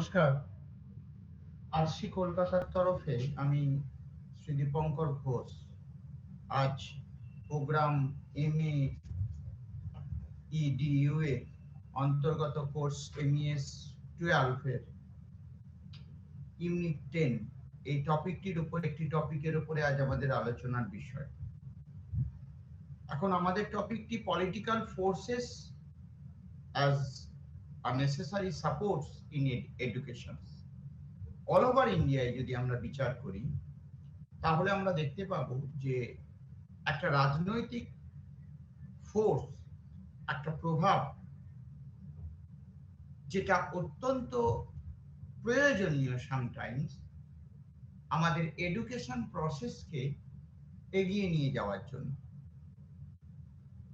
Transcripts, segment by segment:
নমস্কার। আরসি কলকাতার তরফে আমি শ্রী দীপঙ্কর ঘোষ আজ প্রোগ্রাম এমএ ইডিইউ এর অন্তর্গত কোর্স এমইএস 12 এর ইউনিট 10 এই টপিকের উপরে আজ আমাদের আলোচনার বিষয়। এখন আমাদের টপিকটি political forces as a necessary supports in education. All over ইন্ডিয়ায় যদি আমরা বিচার করি তাহলে আমরা দেখতে পাবো যে একটা রাজনৈতিক ফোর্স, একটা প্রভাব যেটা অত্যন্ত প্রয়োজনীয় সামটাইমস আমাদের এডুকেশন প্রসেসকে এগিয়ে নিয়ে যাওয়ার জন্য।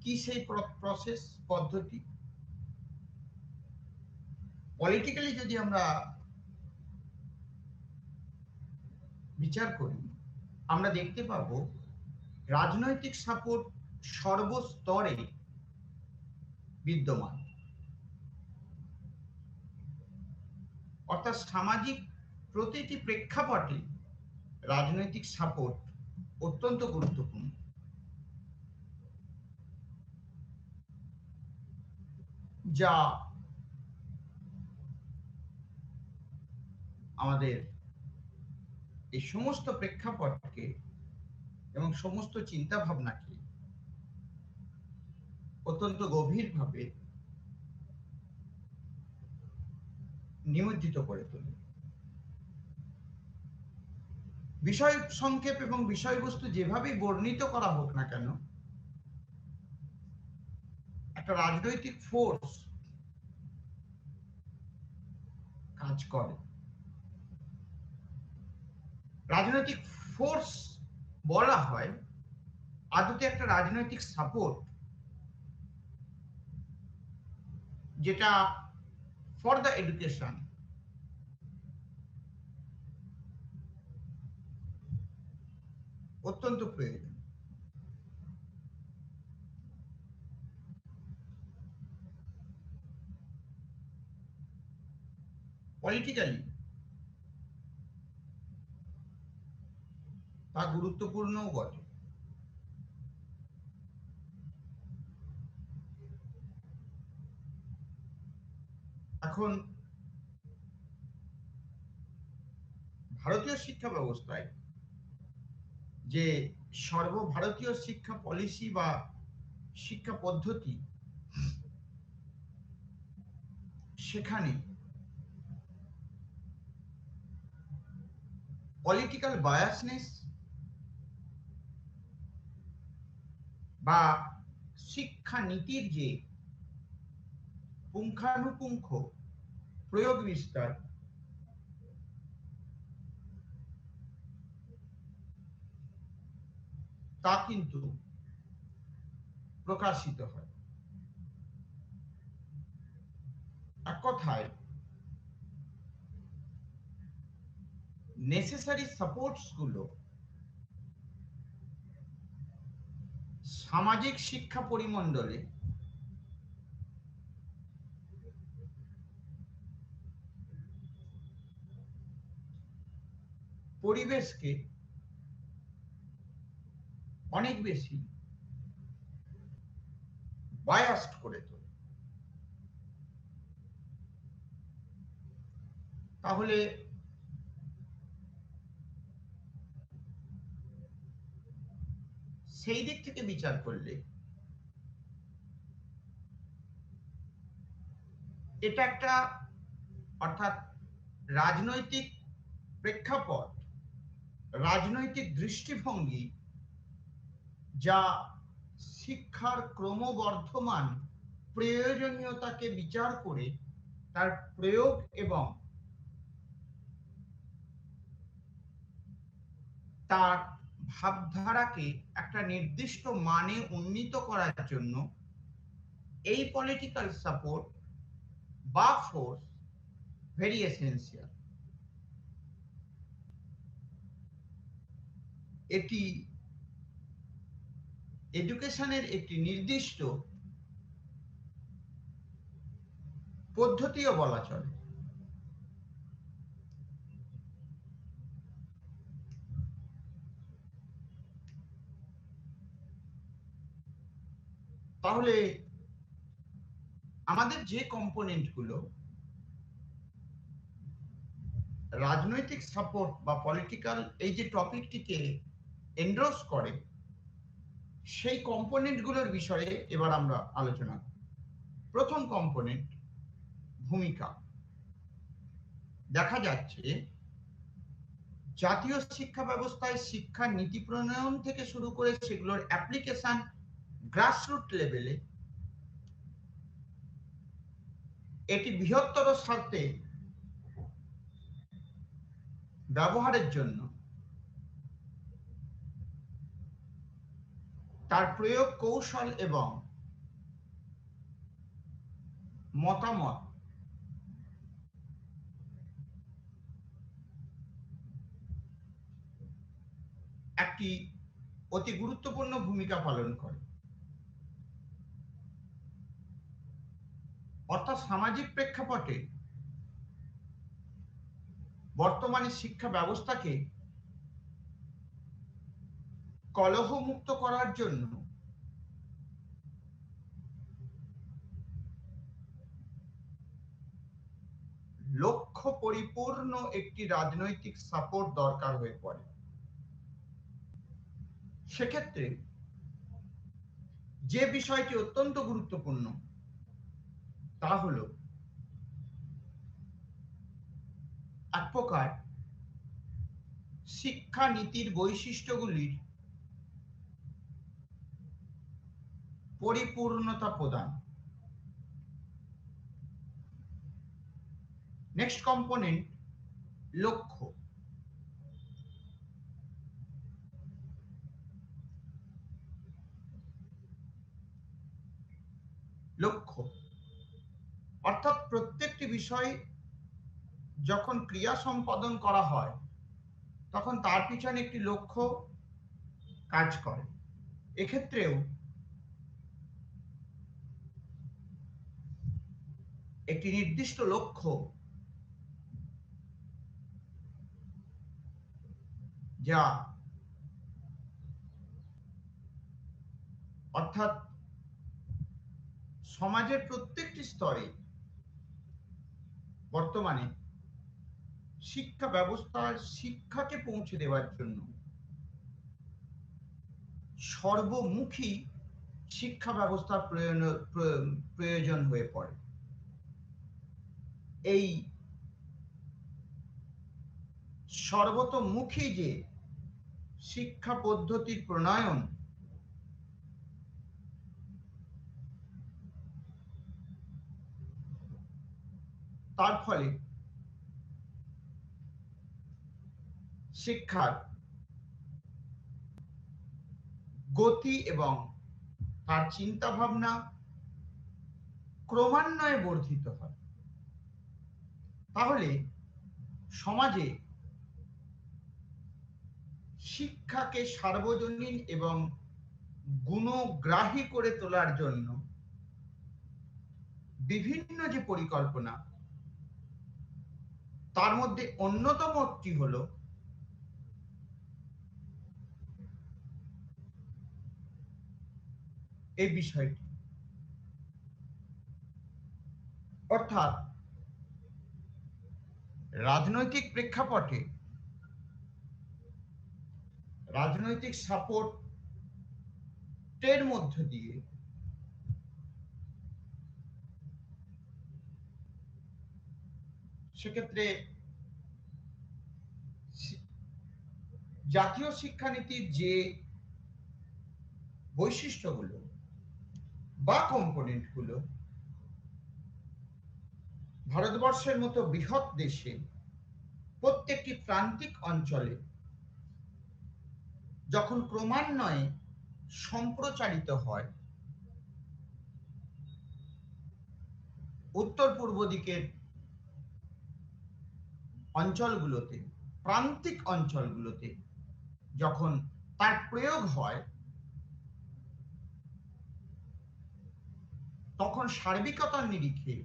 কি সেই প্রসেস পদ্ধতি? পলিটিক্যালি যদি আমরা বিচার করি আমরা দেখতে পাবো রাজনৈতিক সাপোর্ট সর্বস্তরে বিদ্যমান, অর্থাৎ সামাজিক প্রতিটি প্রেক্ষাপটে রাজনৈতিক সাপোর্ট অত্যন্ত গুরুত্বপূর্ণ। যা আমাদের এই সমস্ত প্রেক্ষাপটকে এবং সমস্ত চিন্তা ভাবনাকে অত্যন্ত গভীরভাবে নিমজ্জিত করে তোলে। বিষয় সংক্ষেপ এবং বিষয়বস্তু যেভাবেই বর্ণিত করা হোক না কেন, একটা রাজনৈতিক ফোর্স কাজ করে। রাজনৈতিক ফোর্স বলা হয় আদতে একটা রাজনৈতিক সাপোর্ট যেটা ফর দ্য এডুকেশন অত্যন্ত প্রয়োজন। পলিটিক্যালি তা গুরুত্বপূর্ণও বটে। এখন ভারতীয় শিক্ষা ব্যবস্থায় যে সর্বভারতীয় শিক্ষা পলিসি বা শিক্ষা পদ্ধতি, সেখানে পলিটিক্যাল বায়াসনেস বা শিক্ষা নীতির যে পুঙ্খানুপুঙ্খ প্রয়োগ বিস্তার তা কিন্তু প্রকাশিত হয়। এক কথায় নেসেসারি সাপোর্টস গুলো সামাজিক শিক্ষা পরিমণ্ডলে পরিবেশকে অনেক বেশি বায়াসড করে তোলে। তাহলে সেই দিক থেকে বিচার করলে এটা একটা, অর্থাৎ রাজনৈতিক প্রেক্ষাপট, রাজনৈতিক দৃষ্টিভঙ্গি যা শিক্ষার ক্রমবর্ধমান প্রয়োজনীয়তাকে বিচার করে তার প্রয়োগ এবং তার ভাবধারাকে একটা নির্দিষ্ট মানে উন্নীত করার জন্য এই পলিটিক্যাল সাপোর্ট বা ফোর্স ভেরি এসেন্সিয়াল। এটি এডুকেশনের একটি নির্দিষ্ট পদ্ধতিও বলা চলে। তাহলে আমাদের যে কম্পোনেন্ট গুলো রাজনৈতিক সাপোর্ট বা পলিটিক্যাল এই যে টপিকটিকে এন্ডোর্স করে, সেই কম্পোনেন্ট গুলোর বিষয়ে এবার আমরা আলোচনা করব। প্রথম কম্পোনেন্ট, ভূমিকা। দেখা যাচ্ছে জাতীয় শিক্ষা ব্যবস্থায় শিক্ষার নীতি প্রণয়ন থেকে শুরু করে সেগুলোর অ্যাপ্লিকেশন গ্রাসরুট লেভেলে এটি বৃহত্তর স্বার্থে ব্যবহারের জন্য তার প্রয়োগ কৌশল এবং মতামত একটি অতি গুরুত্বপূর্ণ ভূমিকা পালন করে। অর্থাৎ সামাজিক প্রেক্ষাপটে বর্তমানে শিক্ষা ব্যবস্থাকে কলহমুক্ত করার জন্য লক্ষ্য পরিপূর্ণ একটি রাজনৈতিক সাপোর্ট দরকার হয়ে পড়ে। সেক্ষেত্রে যে বিষয়টি অত্যন্ত গুরুত্বপূর্ণ তা হলো এক প্রকার শিক্ষা নীতির বৈশিষ্ট্যগুলির পরিপূর্ণতা প্রদান। নেক্সট কম্পোনেন্ট, লক্ষ্য। লক্ষ্য অর্থাৎ প্রত্যেকটি বিষয় যখন ক্রিয়া সম্পাদন করা হয় তখন তার পিছনে একটি লক্ষ্য কাজ করে। এক্ষেত্রেও একটি নির্দিষ্ট লক্ষ্য যা অর্থাৎ সমাজের প্রত্যেকটি স্তরে বর্তমানে শিক্ষা ব্যবস্থার শিক্ষাকে পৌঁছে দেওয়ার জন্য সর্বমুখী শিক্ষা ব্যবস্থার প্রয়োজন হয়ে পড়ে। এই সর্বতোমুখী যে শিক্ষা পদ্ধতির প্রণয়ন তার ফলে শিক্ষার গতি এবং তার চিন্তা ভাবনা ক্রমান্বয়ে বর্ধিত হয়। তাহলে সমাজে শিক্ষাকে সার্বজনীন এবং গুণগ্রাহী করে তোলার জন্য বিভিন্ন যে পরিকল্পনা, তার মধ্যে অন্যতম একটি হলো এই বিষয়টি। অর্থাৎ রাজনৈতিক প্রেক্ষাপটে রাজনৈতিক সাপোর্টের মধ্য দিয়ে সেক্ষেত্রে জাতীয় শিক্ষানীতির যে বৈশিষ্ট্যগুলো বা কম্পোনেন্টগুলো ভারতবর্ষের মতো বৃহৎ দেশে প্রত্যেকটি প্রান্তিক অঞ্চলে যখন ক্রমান্বয়ে সম্প্রচারিত হয়, উত্তর পূর্ব দিকের অঞ্চলগুলোতে, প্রান্তিক অঞ্চলগুলোতে যখন তার প্রয়োগ হয় তখন সার্বিকতার নিরিখে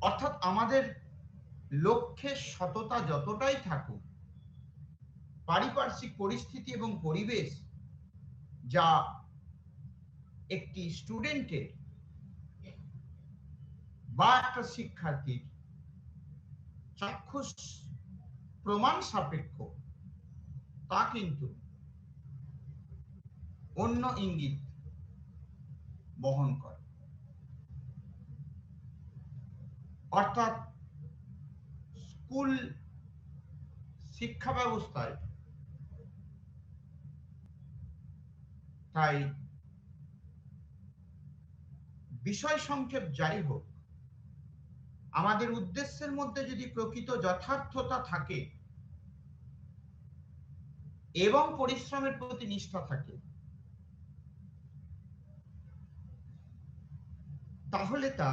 অর্থাৎ আমাদের লক্ষ্যের সততা যতটাই থাকুক, পারিপার্শ্বিক পরিস্থিতি এবং পরিবেশ যা একটি স্টুডেন্টের বা একটা শিক্ষার্থীর চাক্ষুষ প্রমাণ সাপেক্ষ তা কিন্তু অন্য ইঙ্গিত বহন করে। অর্থাৎ স্কুল শিক্ষা ব্যবস্থায় তাই বিষয় সংক্ষেপ যাই হোক, আমাদের উদ্দেশ্যের মধ্যে যদি প্রকৃত যথার্থতা থাকে এবং পরিশ্রমের প্রতি নিষ্ঠা থাকে, তাহলে তা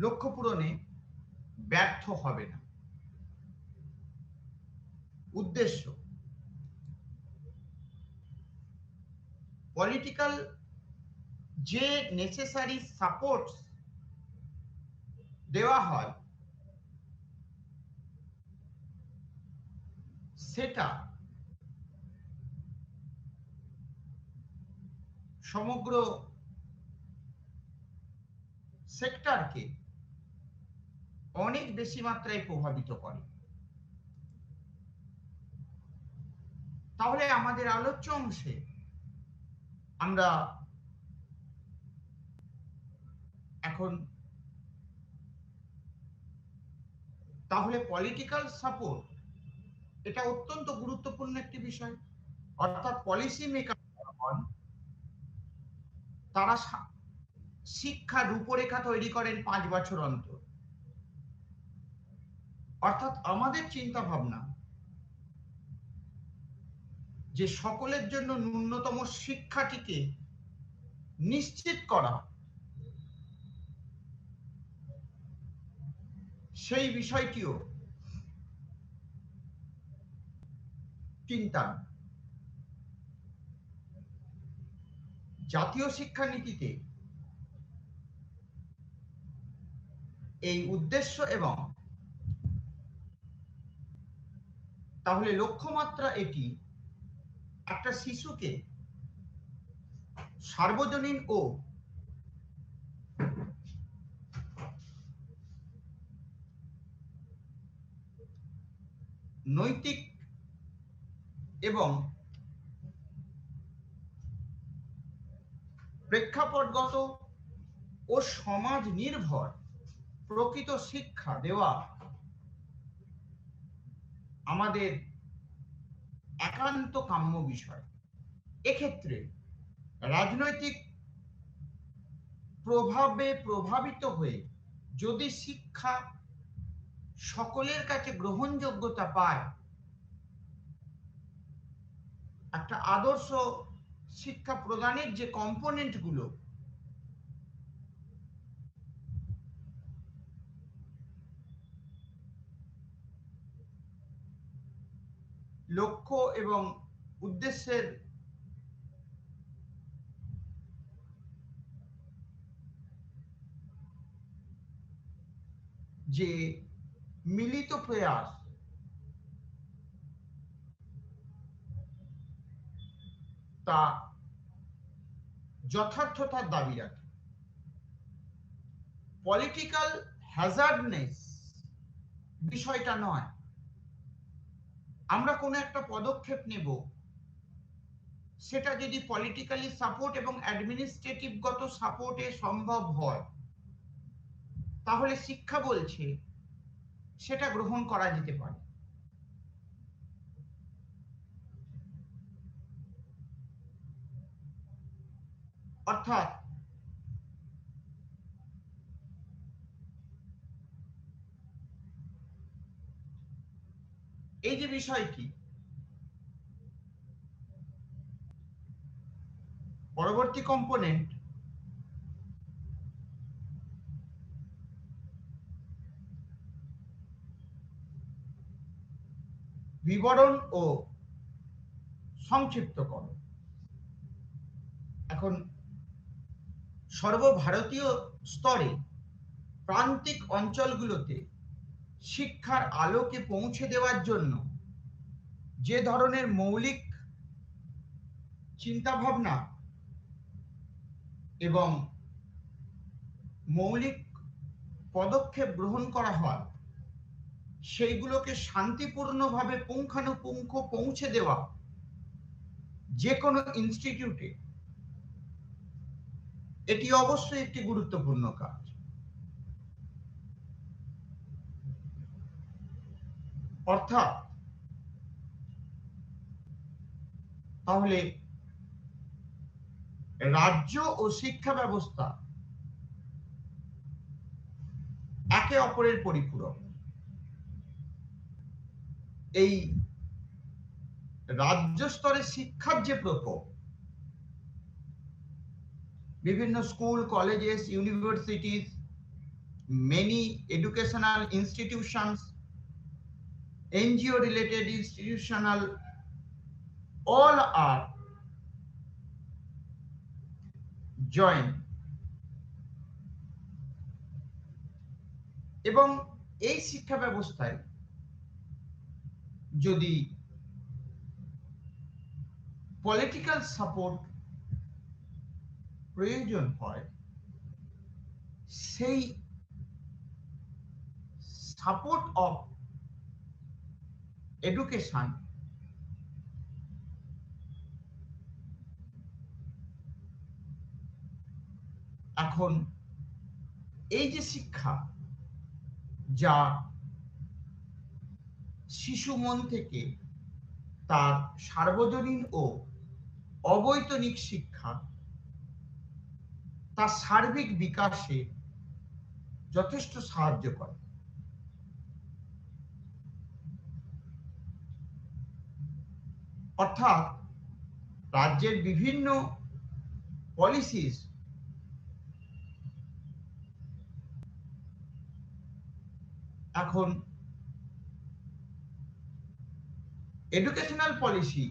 লক্ষ্য পূরণে ব্যর্থ হবে না। উদ্দেশ্য, পলিটিক্যাল যে নেসেসারি সাপোর্ট দেওয়া হয় সেটা সমগ্র সেক্টরকে অনেক বেশি মাত্রায় প্রভাবিত করে। তাহলে আমাদের আলোচ্য অংশে আমরা এখন তাহলে পলিটিক্যাল সাপোর্ট এটা অত্যন্ত গুরুত্বপূর্ণ একটি বিষয়। অর্থাৎ পলিসি মেকার তারা শিক্ষা রূপরেখা তৈরি করেন 5 বছর অন্তর। অর্থাৎ আমাদের চিন্তা ভাবনা যে সকলের জন্য ন্যূনতম শিক্ষাটিকে নিশ্চিত করা, সেই বিষয়টিও চিন্তা জাতীয় শিক্ষানীতিতে এই উদ্দেশ্য এবং তাহলে লক্ষ্যমাত্রা এটি একটা শিশুকে সার্বজনীন ও নৈতিক এবং প্রেক্ষাপটগত ও সমাজ নির্ভর প্রকৃত শিক্ষা দেওয়া আমাদের একান্ত কাম্য বিষয়। এক্ষেত্রে রাজনৈতিক প্রভাবে প্রভাবিত হয়ে যদি শিক্ষা সকলের কাছে গ্রহণযোগ্যতা পায়, একটা আদর্শ শিক্ষা প্রদানের যে কম্পোনেন্ট গুলো লক্ষ্য এবং উদ্দেশ্যের যে মিলিত প্রয়াস তা যথার্থতার দাবি রাখে। পলিটিক্যাল হ্যাজার্ডনেস বিষয়টা নয়, আমরা কোনো একটা পদক্ষেপ নেব, সেটা যদি পলিটিক্যালি সাপোর্ট এবং অ্যাডমিনিস্ট্রেটিভ গত সাপোর্টে সম্ভব হয়, তাহলে শিক্ষা বলছে সেটা গ্রহণ করা যেতে পারে। অর্থাৎ এই যে বিষয়টি, পরবর্তী কম্পোনেন্ট বিবরণ ও সংক্ষিপ্তকরণ। এখন সর্বভারতীয় স্তরে প্রান্তিক অঞ্চলগুলোতে শিক্ষার আলোকে পৌঁছে দেওয়ার জন্য যে ধরনের মৌলিক চিন্তাভাবনা এবং মৌলিক পদক্ষেপ গ্রহণ করা হয়, সেইগুলোকে শান্তিপূর্ণভাবে পুঙ্খানুপুঙ্খ পৌঁছে দেওয়া যে কোনো ইনস্টিটিউটে, এটি অবশ্যই একটি গুরুত্বপূর্ণ কাজ। অর্থাৎ তাহলে রাজ্য ও শিক্ষা ব্যবস্থা একে অপরের পরিপূরক। এই রাজ্য স্তরে শিক্ষার যে প্রকোপ, বিভিন্ন school, colleges, universities, many educational institutions, NGO related institutional, all are joined, এবং এই শিক্ষা ব্যবস্থায় যদি পলিটিক্যাল সাপোর্ট প্রয়োজন হয়, সেই সাপোর্ট অফ এডুকেশন এখন এই যে শিক্ষা, যা শিশু মন থেকে তার সার্বজনীন ও অবৈতনিক শিক্ষা, তার সার্বিক বিকাশে যথেষ্ট সাহায্য করে। অর্থাৎ রাজ্যের বিভিন্ন পলিসিস এখন এডুকেশনাল পলিসি,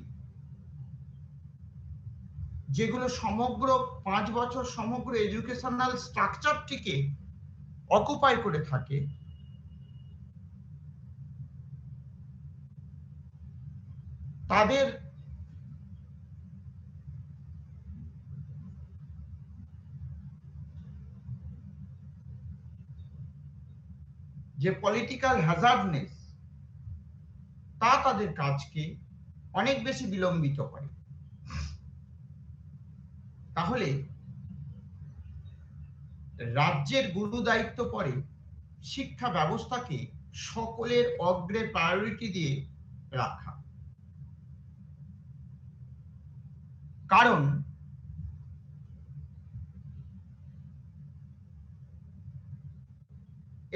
যেগুলো সমগ্র 5 বছর সমগ্র এডুকেশনাল স্ট্রাকচারটিকে অকুপাই করে থাকে, তাদের যে পলিটিক্যাল হ্যাজার্ডনেস, তা তাদের কাজকে অনেক বেশি বিলম্বিত করে। তাহলে রাজ্যের গুরু দায়িত্ব পড়ে শিক্ষা ব্যবস্থাকে সকলের অগ্রে প্রায়োরিটি দিয়ে রাখা। কারণ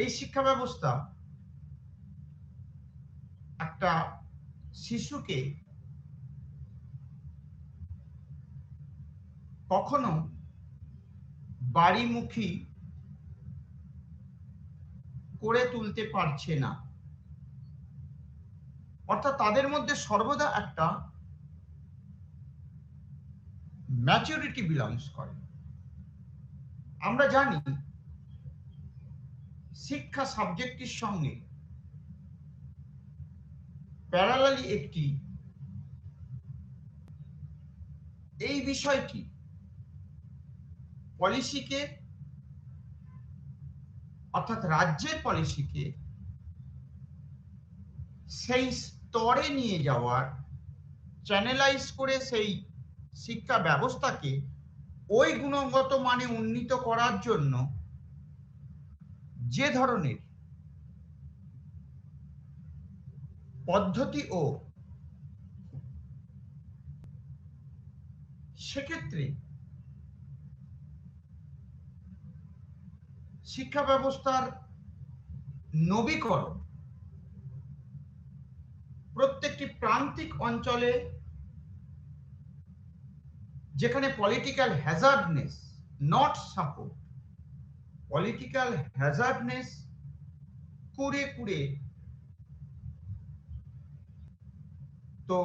এই শিক্ষা ব্যবস্থা একটা শিশুকে কখনো বাড়িমুখী করে তুলতে পারছে না। অর্থাৎ তাদের মধ্যে সর্বদা একটা ম্যাচুরিটি বিলংস করে। আমরা জানি শিক্ষা সাবজেক্টের সঙ্গে প্যারালালি একটি এই বিষয়টি পলিসিকে, অর্থাৎ রাজ্যের পলিসিকে সেই স্তরে নিয়ে যাওয়ার, চ্যানেলাইজ করে সেই শিক্ষা ব্যবস্থাকে ওই গুণগত মানে উন্নীত করার জন্য যে ধরনের পদ্ধতি, ও সেক্ষেত্রে শিক্ষা ব্যবস্থার নবীকরণ প্রত্যেকটি প্রান্তিক অঞ্চলে, যেখানে পলিটিক্যাল হ্যাজার্ডনেস, নট সাপোর্ট, পলিটিক্যাল হ্যাজার্ডনেস কুড়ে কুড়ে, তো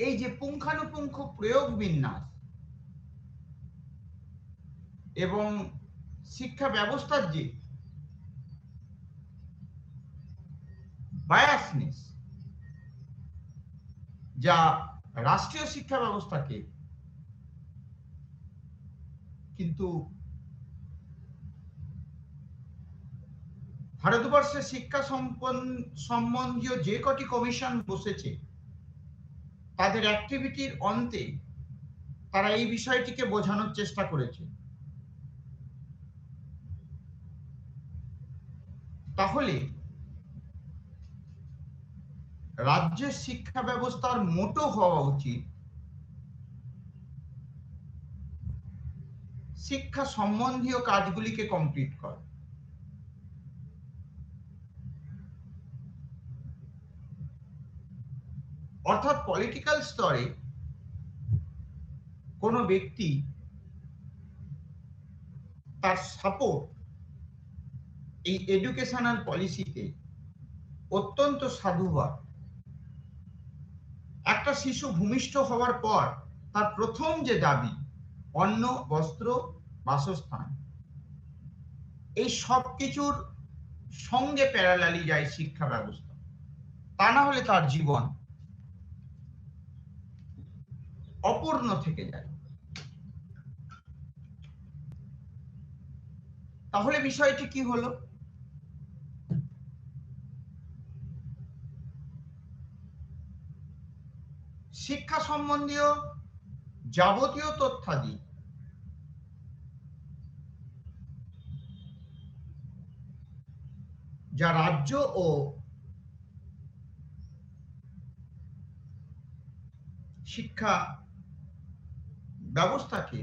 এই যে পুঙ্খানুপুঙ্খ প্রয়োগ বিন্যাস এবং শিক্ষা ব্যবস্থার যে বায়াসনেস যা রাষ্ট্রীয় শিক্ষা ব্যবস্থাকে কিন্তু ভারতবর্ষের শিক্ষা সম্বন্ধীয় যে কটি কমিশন বসেছে তাদের অ্যাক্টিভিটির অন্তে তারা এই বিষয়টিকে বোঝানোর চেষ্টা করেছে। তাহলে রাজ্যের শিক্ষা ব্যবস্থার মোটো হওয়া উচিত শিক্ষা সম্বন্ধীয় কাজগুলিকে কমপ্লিট করা। অর্থাৎ পলিটিক্যাল স্তরে কোনো ব্যক্তি তার সাপোর্ট এই এডুকেশনাল পলিসিতে অত্যন্ত সাধুবাদ। একটা শিশু ভূমিষ্ঠ হওয়ার পর তার প্রথম যে দাবি অন্ন, বস্ত্র, বাসস্থান, এই সব কিছুর সঙ্গে প্যারালালি যায় শিক্ষা ব্যবস্থা। তা না হলে তার জীবন অপূর্ণ থেকে যায়। তাহলে বিষয়টি কি হলো? শিক্ষা সম্বন্ধীয় যাবতীয় তথ্যাদি যা রাজ্য ও শিক্ষা ব্যবস্থাকে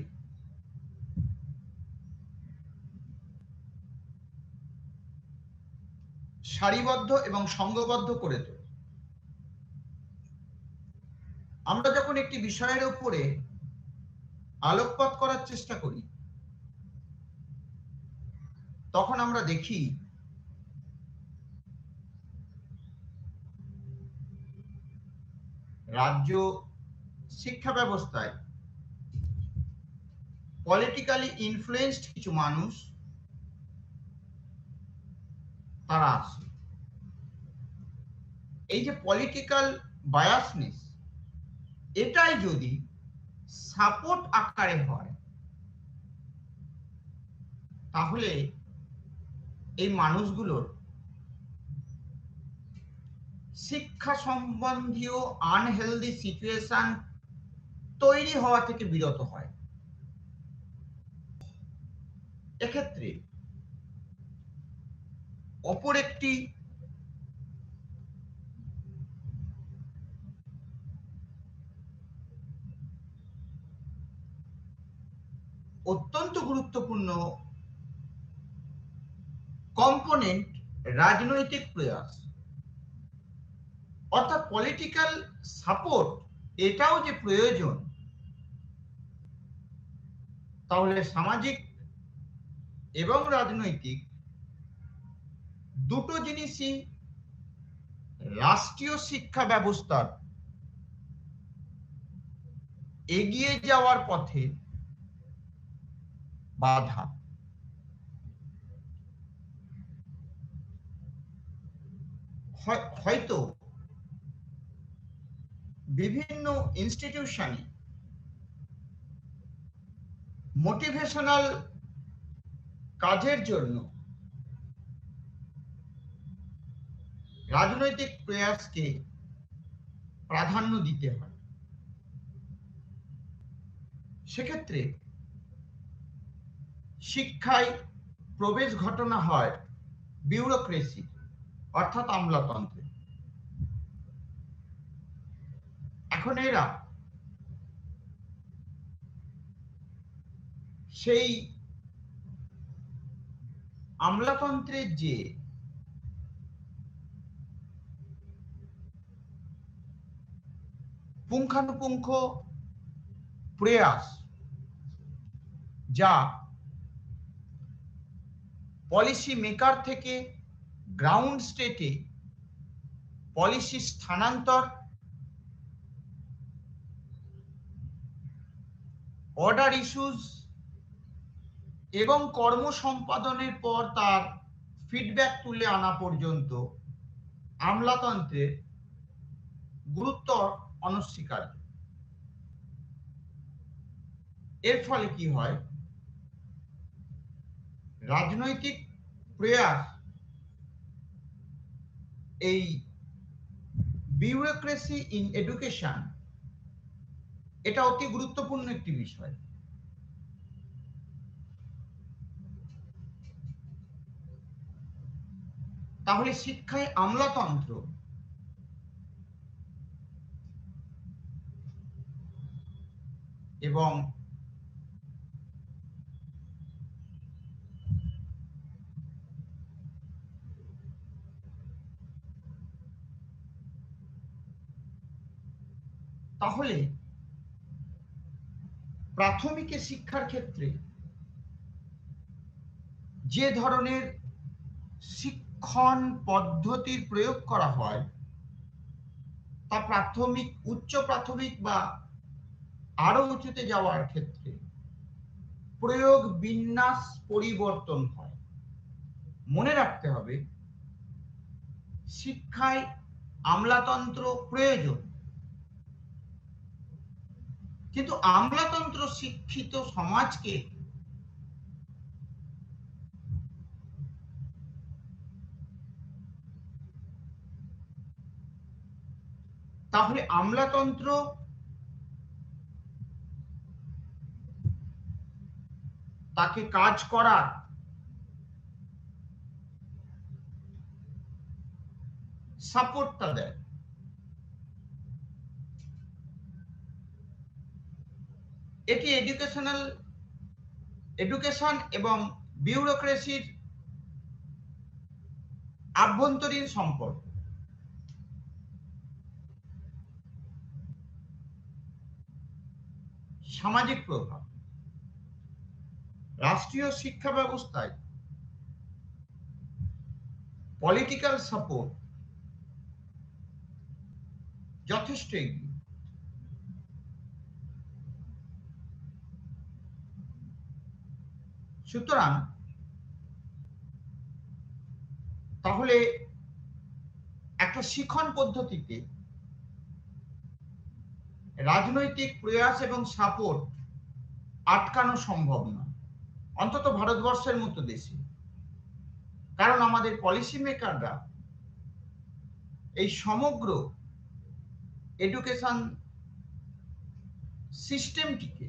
সারিবদ্ধ এবং সংঘবদ্ধ করে তোলে। আমরা যখন একটি বিষয়ের উপরে আলোকপাত করার চেষ্টা করি তখন আমরা দেখি রাজ্য শিক্ষা ব্যবস্থায় পলিটিক্যালি ইনফ্লুয়েন্সড কিছু মানুষ তারা আছে। এই যে পলিটিক্যাল বায়াসনেস, এটাই যদি সাপোর্ট আকারে হয় তাহলে এই মানুষগুলোর শিক্ষা সম্বন্ধীয় আনহেলদি সিচুয়েশন তৈরি হওয়া থেকে বিরত হয়। এক্ষেত্রে অপর একটি অত্যন্ত গুরুত্বপূর্ণ কম্পোনেন্ট রাজনৈতিক প্রয়াস, অর্থাৎ পলিটিক্যাল সাপোর্ট এটাও যে প্রয়োজন, তাহলে সামাজিক এবং রাজনৈতিক দুটো জিনিসই রাষ্ট্রীয় শিক্ষা ব্যবস্থার এগিয়ে যাওয়ার পথে বাধা। হয়তো বিভিন্ন ইনস্টিটিউশনে মোটিভেশনাল কাজের জন্য রাজনৈতিক প্রয়াসকে প্রাধান্য দিতে হয়। সেক্ষেত্রে শিক্ষায় প্রবেশ ঘটনা হয় বিউরোক্রেসি অর্থাৎ আমলাতন্ত্রে। এখন এরা সেই আমলাতন্ত্রের যে পুঙ্খানুপুঙ্খ প্রয়াস, যা পলিসি মেকার থেকে গ্রাউন্ড স্টেটে পলিসি স্থানান্তর, অর্ডার ইস্যুস এবং কর্ম সম্পাদনের পর তার ফিডব্যাক তুলে আনা পর্যন্ত আমলাতন্ত্রের গুরুত্ব অনস্বীকার্য। এর ফলে কি হয়, রাজনৈতিক প্রয়াস এই বিউরোক্রেসি ইন এডুকেশন এটা অতি গুরুত্বপূর্ণ একটি বিষয়। তাহলে শিক্ষায় আমলাতন্ত্র এবং তাহলে প্রাথমিক শিক্ষার ক্ষেত্রে যে ধরনের শিক্ষণ পদ্ধতির প্রয়োগ করা হয় তা প্রাথমিক, উচ্চ প্রাথমিক বা আরো উঁচুতে যাওয়ার ক্ষেত্রে প্রয়োগ বিন্যাস পরিবর্তন হয়। মনে রাখতে হবে, শিক্ষায় আমলাতন্ত্র প্রয়োজন, কিন্তু আমলাতন্ত্র শিক্ষিত সমাজকে তাহলে আমলাতন্ত্র তাকে কাজ করার সাপোর্টটা দেয়। এটি এডুকেশন এবং বিউরোক্রেসির আভ্যন্তরীণ সম্পর্ক। সামাজিক প্রভাব, রাষ্ট্রীয় শিক্ষা ব্যবস্থায় পলিটিক্যাল সাপোর্ট যথেষ্ট এগিয়ে। সুতরাং তাহলে একটা শিক্ষণ পদ্ধতিতে রাজনৈতিক প্রয়াস এবং সাপোর্ট আটকানো সম্ভব নয়, অন্তত ভারতবর্ষের মতো দেশে। কারণ আমাদের পলিসি মেকাররা এই সমগ্র এডুকেশন সিস্টেমটিকে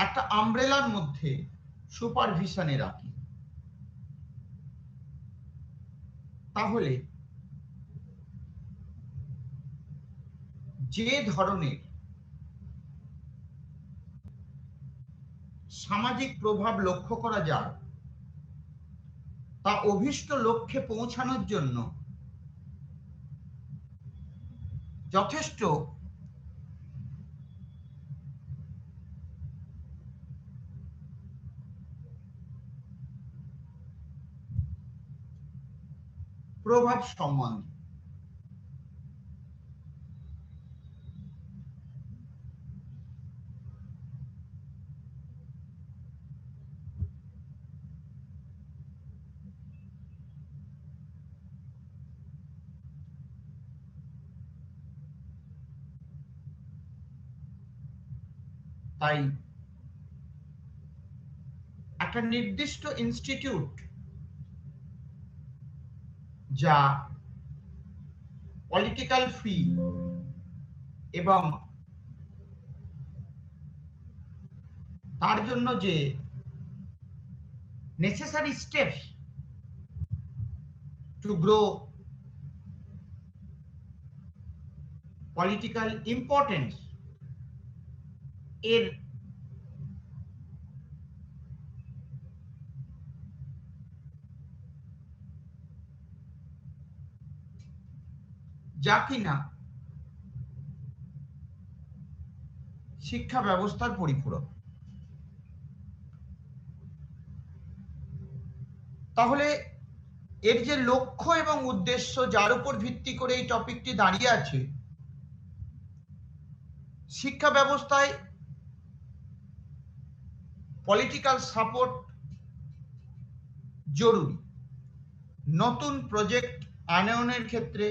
একটা আমব্রেলার মধ্যে সুপারভিশনে রাখি। তাহলে যে ধরনের সামাজিক প্রভাব লক্ষ্য করা যায় তা অভীষ্ট লক্ষ্যে পৌঁছানোর জন্য যথেষ্ট প্রভাব সম্বন্ধে। তাই একটা নির্দিষ্ট ইনস্টিটিউট যা পলিটিক্যাল ফ্রি এবং তার জন্য যে necessary steps to grow political importance এর যা কিনা শিক্ষা ব্যবস্থার পরিপূরক। তাহলে এর যে লক্ষ্য এবং উদ্দেশ্য যার উপর ভিত্তি করে এই টপিকটি দাঁড়িয়ে আছে, শিক্ষা ব্যবস্থায় পলিটিক্যাল সাপোর্ট জরুরি। নতুন প্রজেক্ট আনয়নের ক্ষেত্রে,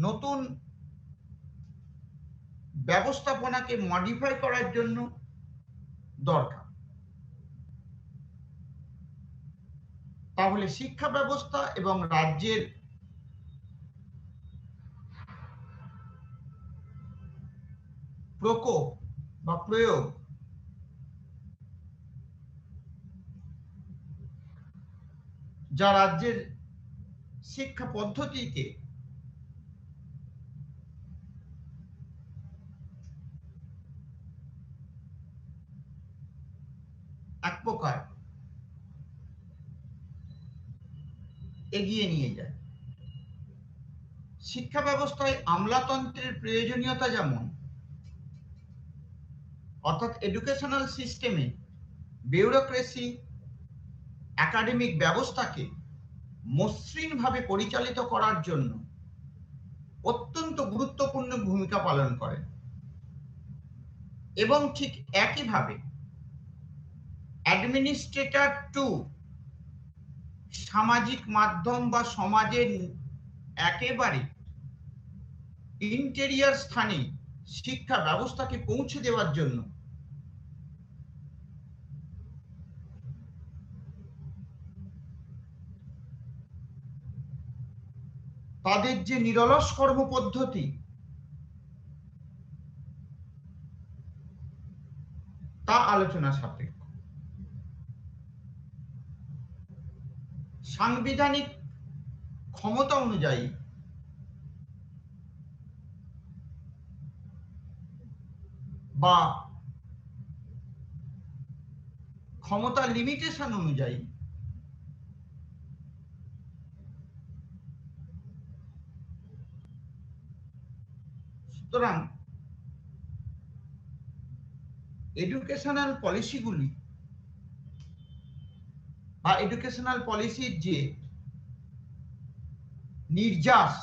নতুন ব্যবস্থাপনাকে মডিফাই করার জন্য দরকার। তাহলে শিক্ষা ব্যবস্থা এবং রাজ্যের প্রকোপ বা প্রয়োগ যা রাজ্যের শিক্ষা পদ্ধতিকে এক প্রকার এগিয়ে নিয়ে যায়। শিক্ষা ব্যবস্থায় আমলাতন্ত্রের প্রয়োজনীয়তা যেমন, অর্থাৎ এডুকেশনাল সিস্টেমে বিউরোক্রেসি একাডেমিক ব্যবস্থাকে মসৃণভাবে পরিচালিত করার জন্য অত্যন্ত গুরুত্বপূর্ণ ভূমিকা পালন করে, এবং ঠিক একইভাবে অ্যাডমিনিস্ট্রেটর টু সামাজিক মাধ্যম বা সমাজের একেবারে ইন্টেরিয়ার স্থানে শিক্ষা ব্যবস্থাকে পৌঁছে দেওয়ার জন্য তাদের যে নিরলস কর্মপদ্ধতি তা আলোচনা সাপেক্ষ। সাংবিধানিক ক্ষমতা অনুযায়ী বা ক্ষমতা লিমিটেশন অনুযায়ী সুতরাং এডুকেশনাল পলিসিগুলি বা এডুকেশনাল পলিসির যে নির্যাস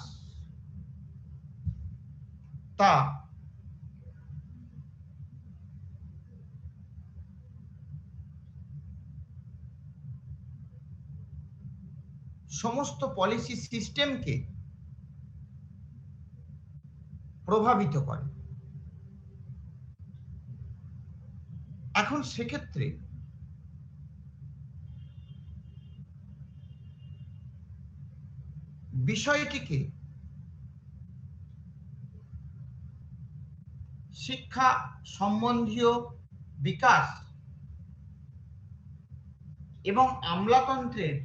তা সমস্ত পলিসি সিস্টেমকে প্রভাবিত করে। এখন সেক্ষেত্রে বিষয়টিকে শিক্ষা সম্বন্ধীয় বিকাশ এবং আমলাতন্ত্রের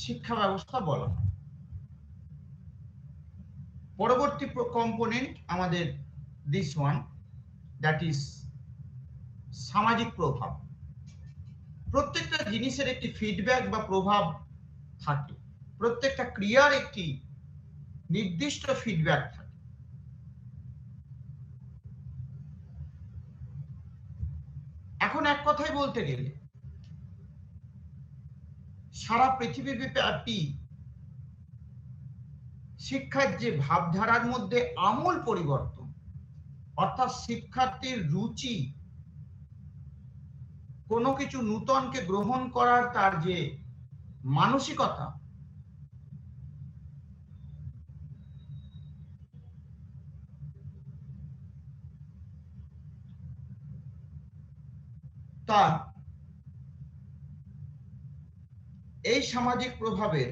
শিক্ষা ব্যবস্থা বলা হয়। পরবর্তী কম্পোনেন্ট আমাদের দিস ওয়ান, দ্যাট ইজ সামাজিক প্রভাব। প্রত্যেকটা জিনিসের একটি ফিডব্যাক বা প্রভাব থাকে, প্রত্যেকটা ক্রিয়ার একটি নির্দিষ্ট ফিডব্যাক থাকে। এখন এক কথায় বলতে গেলে সারা পৃথিবীব্যাপী শিক্ষার যে ভাবধারার মধ্যে আমূল পরিবর্তন, অর্থাৎ শিক্ষার্থীর রুচি কোনো কিছু নূতনকে গ্রহণ করার তার যে মানসিকতা, তা এই সামাজিক প্রভাবের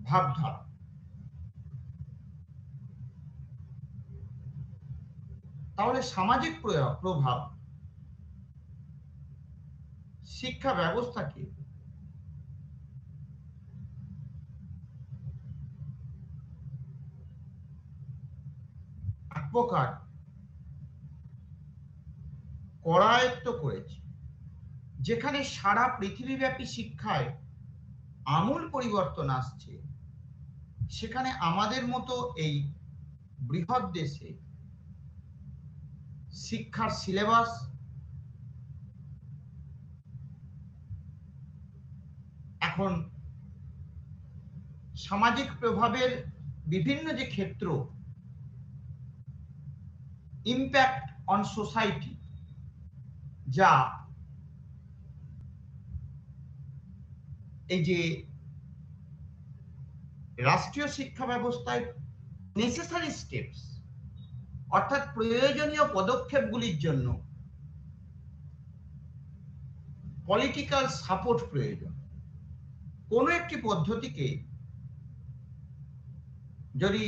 ভাবধারা। তাহলে সামাজিক প্রভাব শিক্ষা ব্যবস্থাকে এক প্রকার করায়ত্ত করেছে, যেখানে সারা পৃথিবীব্যাপী শিক্ষায় আমূল পরিবর্তন আসছে, সেখানে আমাদের মতো এই বৃহৎ দেশে শিক্ষার সিলেবাস এখন সামাজিক প্রভাবের বিভিন্ন যে ক্ষেত্র, ইম্প্যাক্ট অন সোসাইটি, যা এই যে রাষ্ট্রীয় শিক্ষা ব্যবস্থায় নেসেসারি স্টেপস, অর্থাৎ প্রয়োজনীয় পদক্ষেপগুলির জন্য পলিটিক্যাল সাপোর্ট প্রয়োজন। কোনো একটি পদ্ধতিকে যদি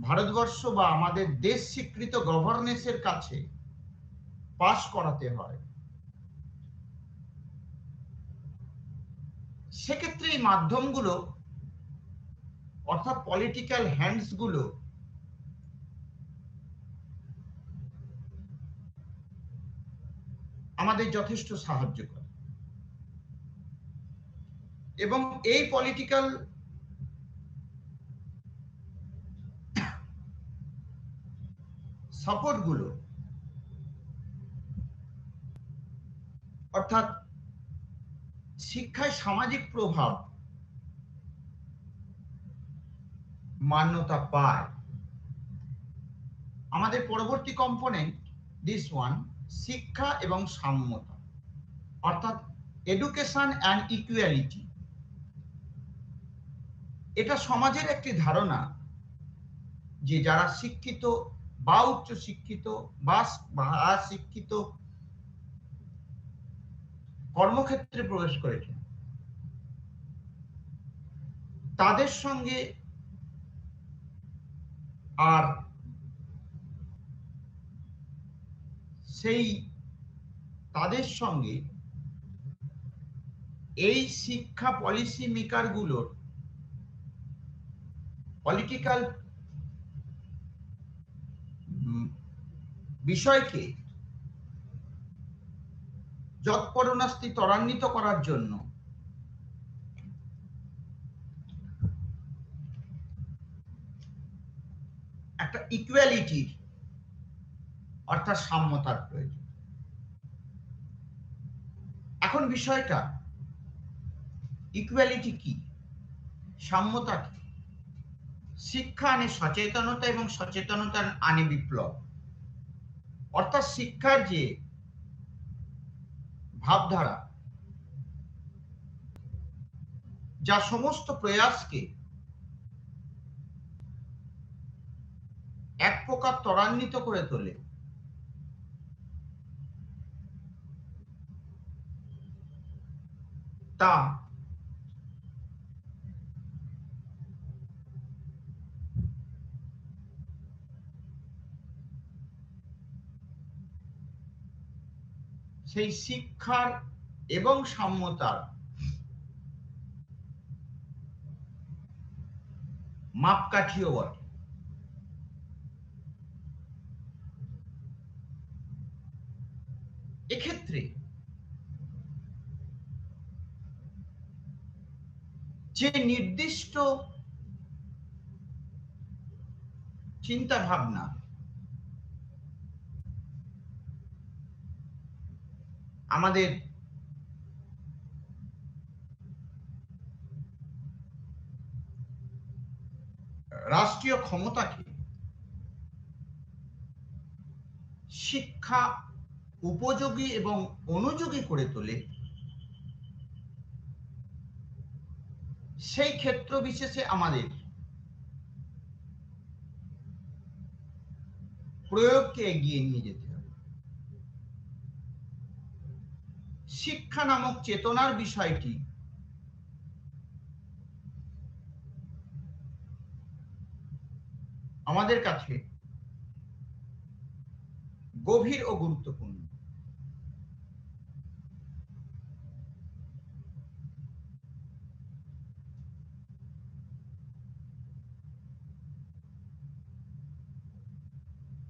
ভারতবর্ষ বা আমাদের দেশ স্বীকৃত গভর্নেন্সের কাছে পাস করাতে হয়, সেক্ষেত্রে এই মাধ্যমগুলো অর্থাৎ পলিটিক্যাল হ্যান্ডস গুলো আমাদের যথেষ্ট সাহায্য করে এবং এই পলিটিক্যাল সাপোর্ট গুলো অর্থাৎ শিক্ষায় সামাজিক প্রভাব মান্যতা পায়। আমাদের পরবর্তী কম্পোনেন্ট দিস ওয়ান, শিক্ষা এবং সাম্যতা, অর্থাৎ এডুকেশন অ্যান্ড ইকুয়ালিটি। এটা সমাজের একটি ধারণা যে যারা শিক্ষিত বা উচ্চ শিক্ষিত বা শিক্ষিত কর্মক্ষেত্রে প্রবেশ করেছেন, তাদের সঙ্গে আর তাদের সঙ্গে এই শিক্ষা পলিসি মেকার গুলোর পলিটিক্যাল বিষয়কে যৎপরোনাস্তি ত্বরান্বিত করার জন্য একটা ইকুয়ালিটির অর্থাৎ সাম্যতার প্রয়োজন। এখন বিষয়টা, ইকুয়ালিটি কি, সাম্যতা কি? শিক্ষা আনে সচেতনতা এবং সচেতনতা আনে বিপ্লব। অর্থাৎ শিক্ষার যে ভাবধারা, যা সমস্ত প্রয়াসকে এক প্রকার ত্বরান্বিত করে তোলে, তা সেই শিক্ষার এবং সাম্যতার মাপকাঠিও বটে। এক্ষেত্রে যে নির্দিষ্ট চিন্তা ভাবনা আমাদের রাষ্ট্রীয় ক্ষমতাকে শিক্ষা উপযোগী এবং অনুযোগী করে তোলে, সেই ক্ষেত্র বিশেষে আমাদের প্রয়োগকে এগিয়ে নিয়ে যেতে হবে। শিক্ষা নামক চেতনার বিষয়টি আমাদের কাছে গভীর ও গুরুত্বপূর্ণ।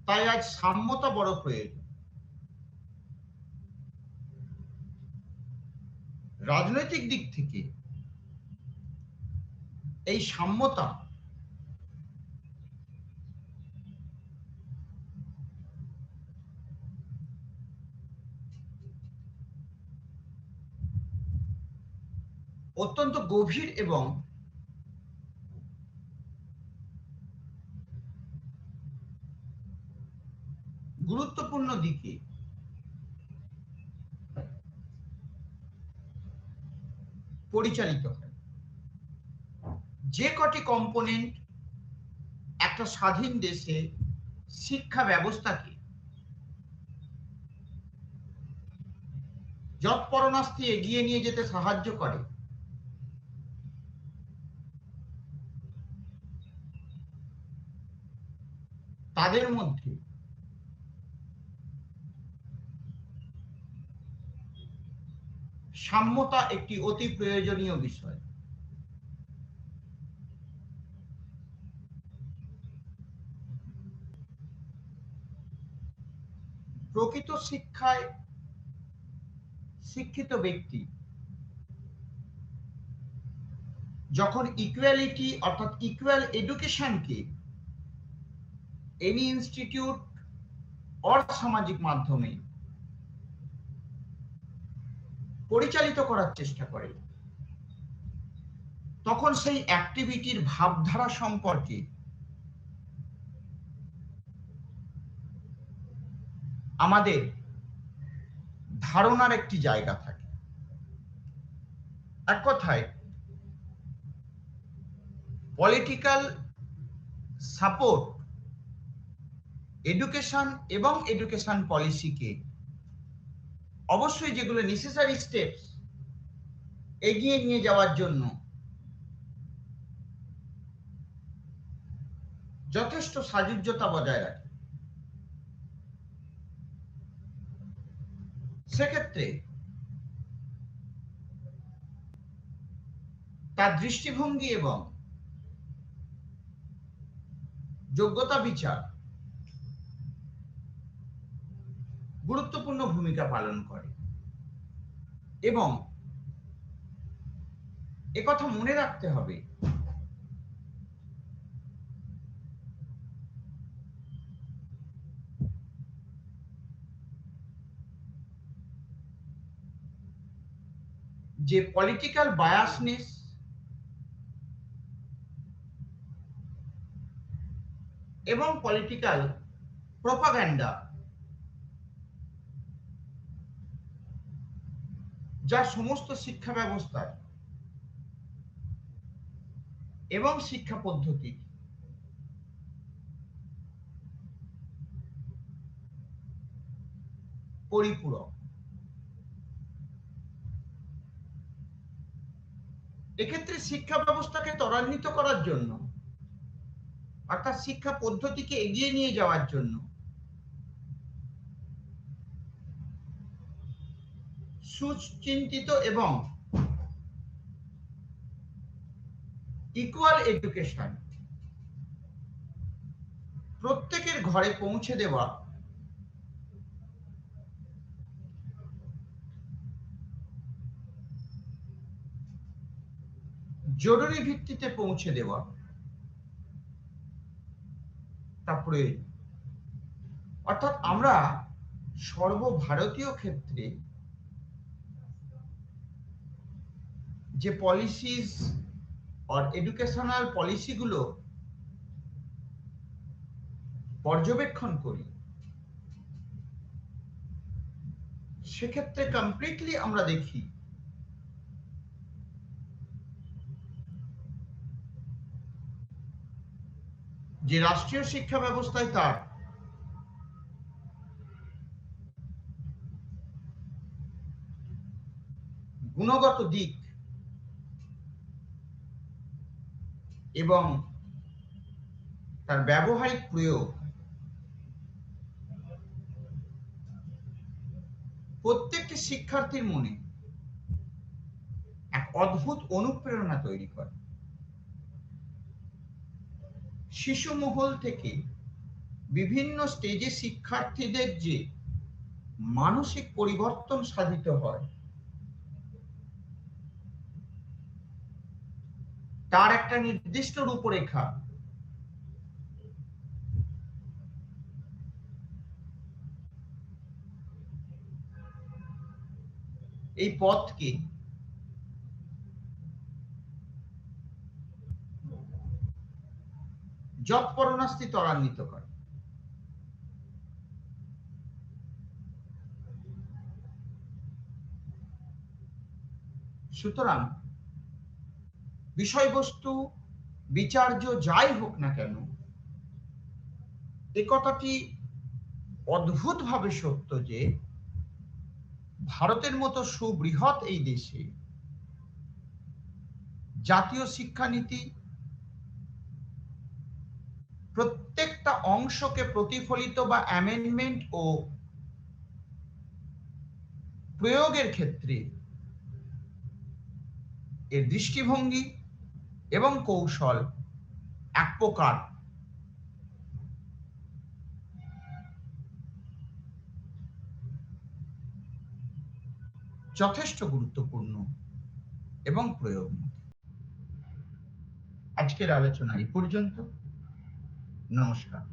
তাই আজ সাম্যতা বড় প্রয়োজন। রাজনৈতিক দিক থেকে এই সাম্যতা অত্যন্ত গভীর এবং গুরুত্বপূর্ণ দিকে পরিচালিত হয়। যে কটি কম্পোনেন্ট একটা স্বাধীন দেশে শিক্ষা ব্যবস্থাকে যৎপরণাস্তি এগিয়ে নিয়ে যেতে সাহায্য করে, তাদের মধ্যে সাম্যতা একটি অতি প্রয়োজনীয় বিষয়। প্রকৃত শিক্ষায় শিক্ষিত ব্যক্তি যখন ইকুয়ালিটি অর্থাৎ ইকুয়াল এডুকেশনকে এনি ইনস্টিটিউট অর সামাজিক মাধ্যমে পরিচালিত করার চেষ্টা করে, তখন সেই অ্যাক্টিভিটির ভাবধারা সম্পর্কে আমাদের ধারণার একটি জায়গা থাকে। এক কথায় পলিটিক্যাল সাপোর্ট এডুকেশন এবং এডুকেশন পলিসিকে অবশ্যই যেগুলো নেসেসারি স্টেপস এগিয়ে নিয়ে যাওয়ার জন্য যথেষ্ট সাযুজ্যতা বজায় রাখে। সেক্ষেত্রে তার দৃষ্টিভঙ্গি এবং যোগ্যতা বিচার গুরুত্বপূর্ণ ভূমিকা পালন করে। এবং একথা মনে রাখতে হবে যে পলিটিক্যাল বায়াসনেস এবং পলিটিক্যাল প্রপাগান্ডা যা সমস্ত শিক্ষা ব্যবস্থার এবং শিক্ষা পদ্ধতি পরিপূরক। এক্ষেত্রে শিক্ষা ব্যবস্থাকে ত্বরান্বিত করার জন্য অর্থাৎ শিক্ষা পদ্ধতিকে এগিয়ে নিয়ে যাওয়ার জন্য সুচিন্তিত এবং ইকুয়াল এডুকেশন প্রত্যেকের ঘরে পৌঁছে দেওয়া জরুরি ভিত্তিতে পৌঁছে দেওয়া তা প্রয়োজন। অর্থাৎ আমরা সর্বভারতীয় ক্ষেত্রে যে পলিসিস আর এডুকেশনাল পলিসিগুলো পর্যবেক্ষণ করি, সেক্ষেত্রে কমপ্লিটলি আমরা দেখি যে রাষ্ট্রীয় শিক্ষা ব্যবস্থায় তার গুণগত দিক এবং তার ব্যবহারিক প্রয়োগ প্রত্যেকটি শিক্ষার্থীর মনে এক অদ্ভুত অনুপ্রেরণা তৈরি করে। শিশু মহল থেকে বিভিন্ন স্টেজে শিক্ষার্থীদের যে মানসিক পরিবর্তন সাধিত হয়, তার একটা নির্দিষ্ট রূপরেখা এই পথকে যৎপরণাস্তি ত্বরান্বিত করে। সুতরাং বিষয়বস্তু বিচার্য যাই হোক না কেন, এ কথাটি অদ্ভুতভাবে সত্য যে ভারতের মতো সুবৃহৎ এই দেশে জাতীয় শিক্ষানীতি প্রত্যেকটা অংশকে প্রতিফলিত বা অ্যামেন্ডমেন্ট ও প্রয়োগের ক্ষেত্রে এর দৃষ্টিভঙ্গি এবং কৌশল এক প্রকার যথেষ্ট গুরুত্বপূর্ণ এবং প্রয়োগ। আজকের আলোচনা এই পর্যন্ত। নমস্কার।